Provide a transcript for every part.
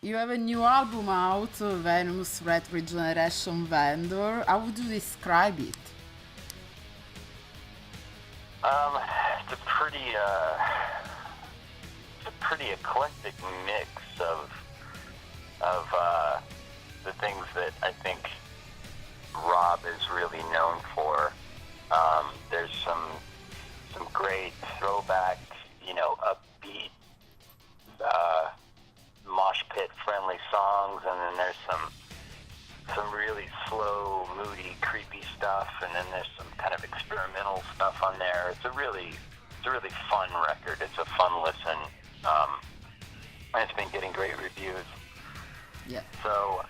You have a new album out, Venus Red Regeneration Vendor. How would you describe it? Um, it's a pretty eclectic mix of the things that I think Rob is really known for. There's some great throwback, upbeat, uh, mosh pit friendly songs, and then there's some really slow, moody, creepy stuff, and then there's some kind of experimental stuff on there. It's a really fun record. It's a fun listen, and it's been getting great reviews. Yeah. So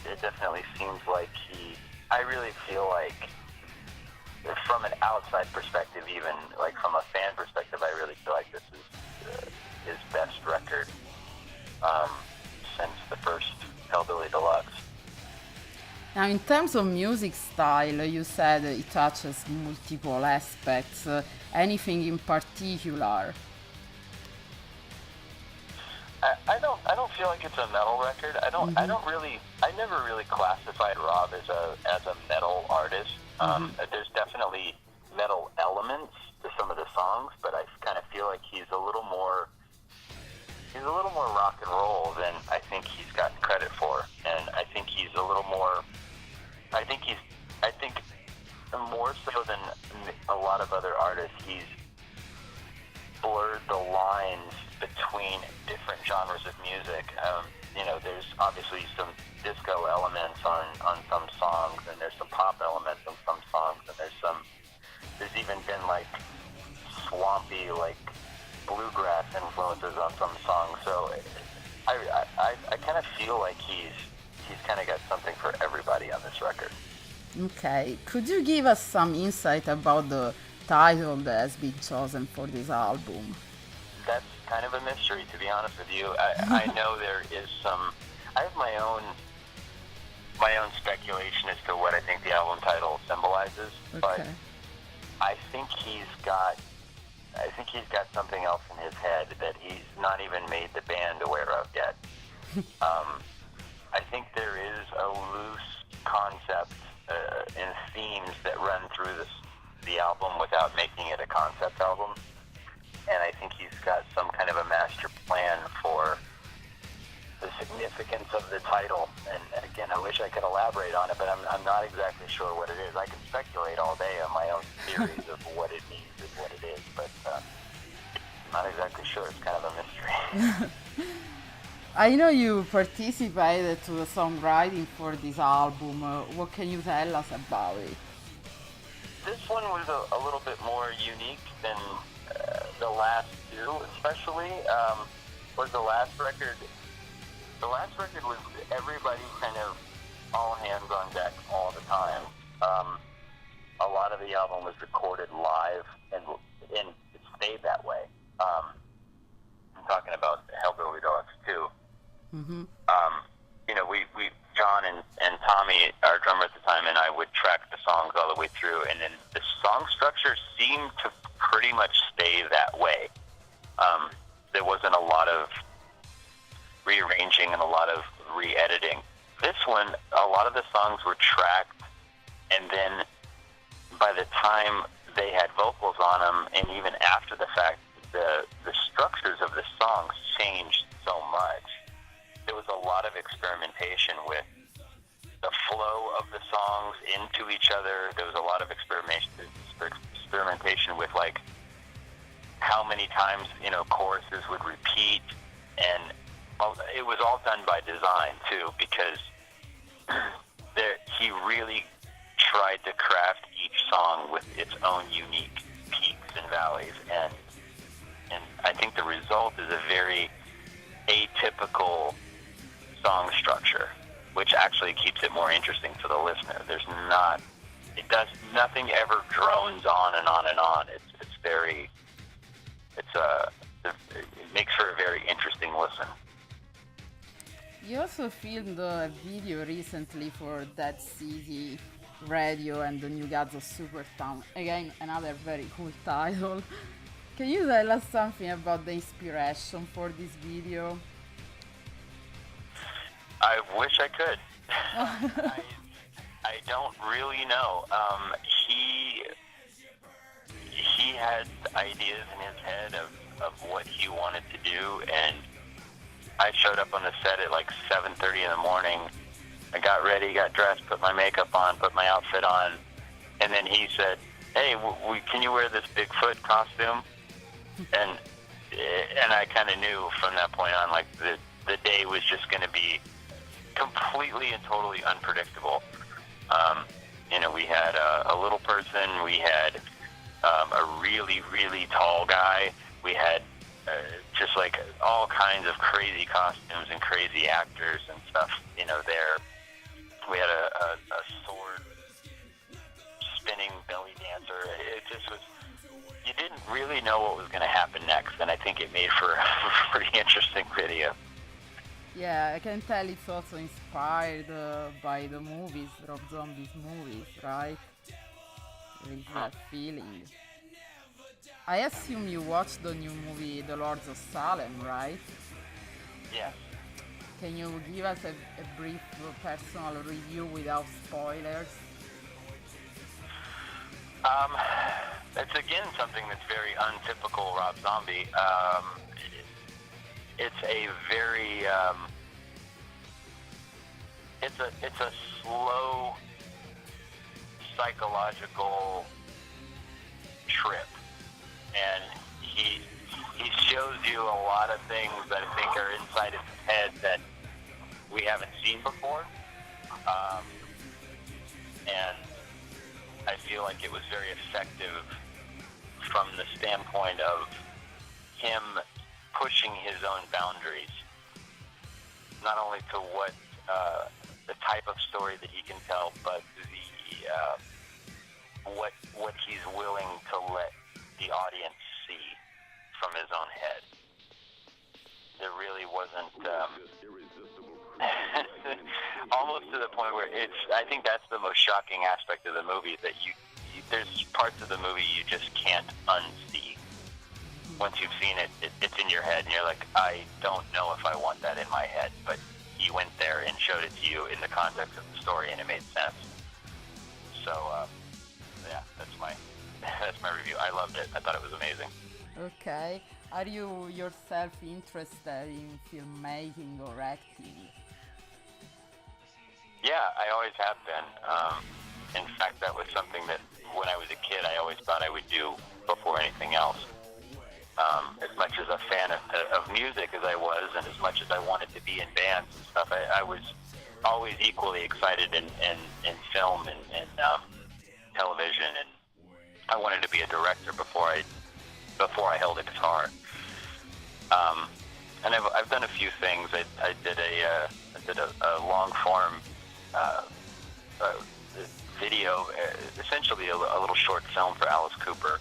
it definitely seems like I really feel like, from an outside perspective, even like from a fan perspective, I really feel like this is his best record since the first Hellbilly Deluxe. Now, in terms of music style, you said it touches multiple aspects. Anything in particular? I don't feel like it's a metal record. I never really classified Rob as a metal artist. There's definitely metal elements to some of the songs, but I kind of feel like he's a little more rock and roll than I think he's gotten credit for. And I think he's a little more, I think more so than a lot of other artists, he's blurred the lines between different genres of music. There's obviously some disco elements on some songs, and there's some pop elements on some songs, and there's even been like swampy, like bluegrass influences on some songs. So I kind of feel like he's kind of got something for everybody on this record. Okay, could you give us some insight about the title that has been chosen for this album? That's kind of a mystery, to be honest with you. I know there is some. I have my own speculation as to what I think the album title symbolizes, but Okay. I think he's got something else in his head that he's not even made the band aware of yet. I think there is a loose concept and themes that run through the album without making it a concept album. And I think he's got some kind of a master plan for the significance of the title. And again, I wish I could elaborate on it, but I'm not exactly sure what it is. I can speculate all day on my own theories of what it means and what it is, but I'm not exactly sure. It's kind of a mystery. I know you participated to the songwriting for this album. What can you tell us about it? This one was a little bit more unique than the last two, especially. Was the last record? The last record was everybody kind of all hands on deck all the time. A lot of the album was recorded live, and it stayed that way. I'm talking about Hellbilly Deluxe too. Mm-hmm. We John and Tommy, our drummer at the time, and I would track the songs all the way through, and then the song structure seemed to pretty much stay that way. There wasn't a lot of rearranging and a lot of re-editing. This one, a lot of the songs were tracked, and then by the time they had vocals on them, and even after the fact, the structures of the songs changed so much. There was a lot of experimentation with the flow of the songs into each other. There was a lot of experimentation with like how many times choruses would repeat, and it was all done by design too, because he really tried to craft each song with its own unique peaks and valleys, and I think the result is a very atypical song structure, which actually keeps it more interesting for the listener. Nothing ever drones on and on and on. It makes for a very interesting listen. You also filmed a video recently for Dead City Radio and the New Gods of Supertown. Again, another very cool title. Can you tell us something about the inspiration for this video? I wish I could. I don't really know. He had ideas in his head of what he wanted to do, and I showed up on the set at like 7:30 in the morning. I got ready, got dressed, put my makeup on, put my outfit on, and then he said, "Hey, can you wear this Bigfoot costume?" And I kind of knew from that point on, like the day was just going to be completely and totally unpredictable. We had a little person, we had a really, really tall guy, we had just like all kinds of crazy costumes and crazy actors and stuff, there. We had a sword spinning belly dancer. It just was, you didn't really know what was going to happen next, and I think it made for a pretty interesting video. Yeah, I can tell it's also inspired by the movies, Rob Zombie's movies, right? There is that feeling. I assume you watched the new movie, The Lords of Salem, right? Yes. Can you give us a brief personal review without spoilers? It's again something that's very untypical Rob Zombie. It's a very it's a slow psychological trip, and he shows you a lot of things that I think are inside his head that we haven't seen before, and I feel like it was very effective from the standpoint of him pushing his own boundaries, not only to what the type of story that he can tell, but what he's willing to let the audience see from his own head. There really wasn't almost to the point where I think that's the most shocking aspect of the movie, that you there's parts of the movie you just can't unsee. Once you've seen it, it's in your head, and you're like, I don't know if I want that in my head, but he went there and showed it to you in the context of the story, and it made sense. So, yeah, that's my review. I loved it. I thought it was amazing. Okay. Are you yourself interested in filmmaking or acting? Yeah, I always have been. In fact, that was something that when I was a kid, I always thought I would do before anything else. As much as a fan of music as I was, and as much as I wanted to be in bands and stuff, I was always equally excited in film and television, and I wanted to be a director before I held a guitar. And I've done a few things. I did a long form video, essentially a little short film for Alice Cooper.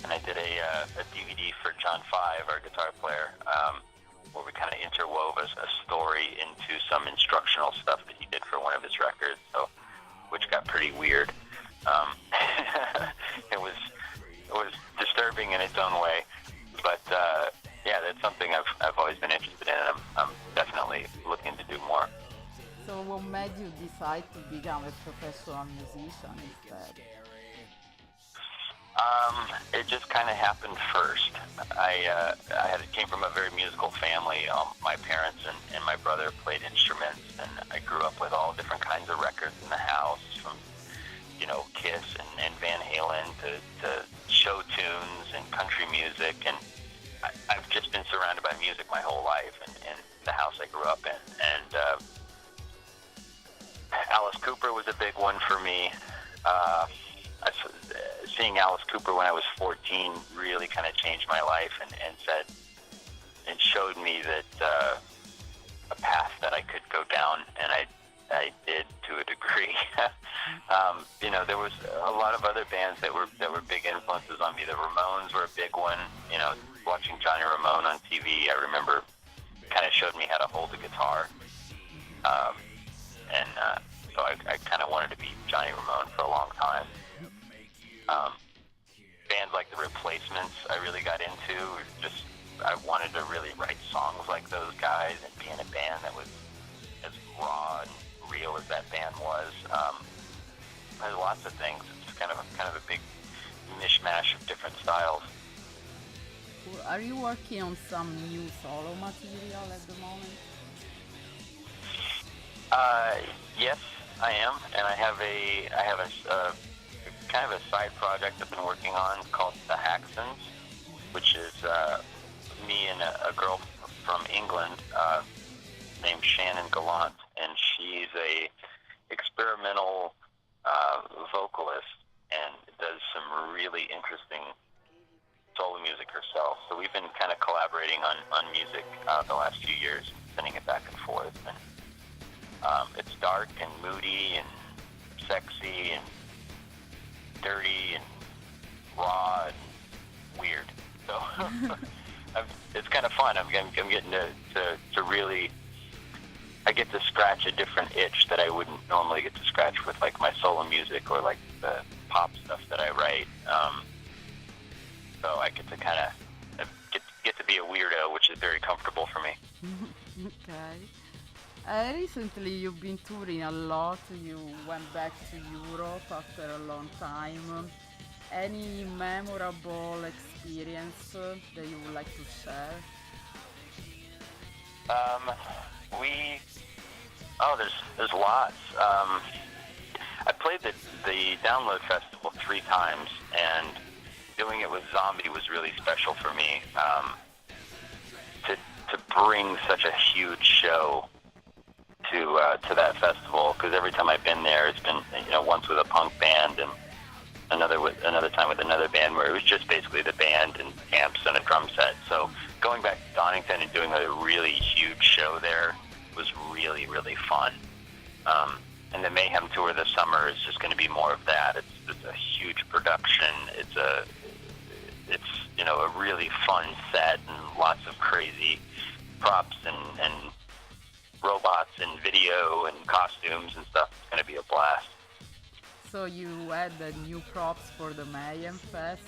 And I did a DVD for John Five, our guitar player, where we kind of interwove a story into some instructional stuff that he did for one of his records, which got pretty weird. It was disturbing in its own way, but yeah, that's something I've always been interested in, and I'm definitely looking to do more. So what made you decide to become a professional musician instead? It just kind of happened first. I came from a very musical family. My parents and my brother played instruments, and I grew up with all different kinds of records in the house, from Kiss and Van Halen to show tunes and country music, and I've just been surrounded by music my whole life, and the house I grew up in. And Alice Cooper was a big one for me. Seeing Alice Cooper when I was 14 really kind of changed my life, and showed me that a path that I could go down, and I did to a degree. There was a lot of other bands that were big influences on me. The Ramones were a big one. Watching Johnny Ramone on TV, I remember, kind of showed me how to hold a guitar. So I kind of wanted to be Johnny Ramone for a long time. Bands like The Replacements I really got into, just I wanted to really write songs like those guys and be in a band that was as raw and real as that band was. There's lots of things. It's kind of a big mishmash of different styles. Are you working on some new solo material at the moment? Yes, I am, and I have a kind of a side project I've been working on called The Haxons, which is me and a girl from England named Shannon Gallant, and she's a experimental vocalist and does some really interesting solo music herself. So we've been kind of collaborating on music the last few years, sending it back and forth. And it's dark and moody and sexy and dirty and raw and weird. So it's kind of fun. I'm getting to really, I get to scratch a different itch that I wouldn't normally get to scratch with like my solo music or like the pop stuff that I write. So I get to kind of get to be a weirdo, which is very comfortable for me. Okay. Recently you've been touring a lot. You went back to Europe after a long time. Any memorable experience that you would like to share? There's lots. I played the Download Festival 3 times, and doing it with Zombie was really special for me. To bring such a huge show to that festival, because every time I've been there, it's been once with a punk band and another time with another band where it was just basically the band and amps and a drum set. So going back to Donington and doing a really huge show there was really, really fun. And the Mayhem Tour this summer is just going to be more of that. It's a huge production. It's a really fun set and lots of crazy props and robots and video and costumes and stuff. It's going to be a blast. So you had the new props for the Mayhem Fest?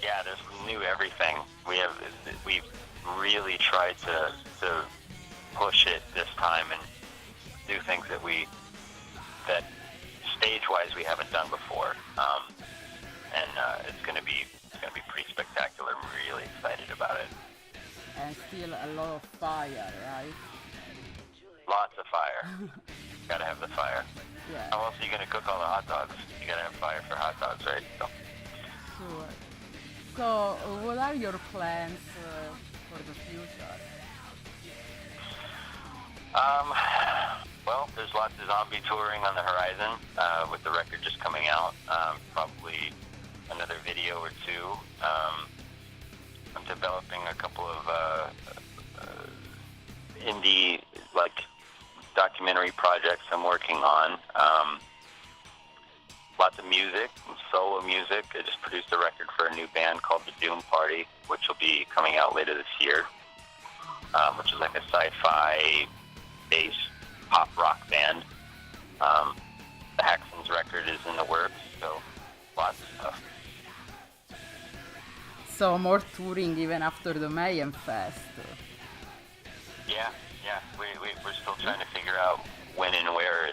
Yeah, there's new everything. We've really tried to push it this time and do things that stage-wise we haven't done before. It's going to be pretty spectacular. I'm really excited about it. And still a lot of fire, right? Lots of fire. Gotta have the fire. Yeah. How else are you going to cook all the hot dogs? You gotta have fire for hot dogs, right? Sure. So, what are your plans for the future? Well, there's lots of zombie touring on the horizon, with the record just coming out. Probably another video or two. I'm developing a couple of indie, documentary projects I'm working on. Lots of music, solo music. I just produced a record for a new band called The Doom Party, which will be coming out later this year, which is like a sci-fi bass pop rock band. The Haxons record is in the works, so lots of stuff. So more touring even after the Mayhem Fest. Yeah. We're still trying to figure out when and where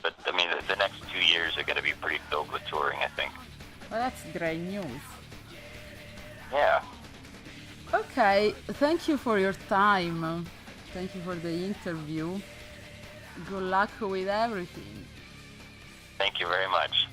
but I mean, the next 2 years are going to be pretty filled with touring, I think. Well, that's great news. Yeah. Okay, thank you for your time. Thank you for the interview. Good luck with everything. Thank you very much.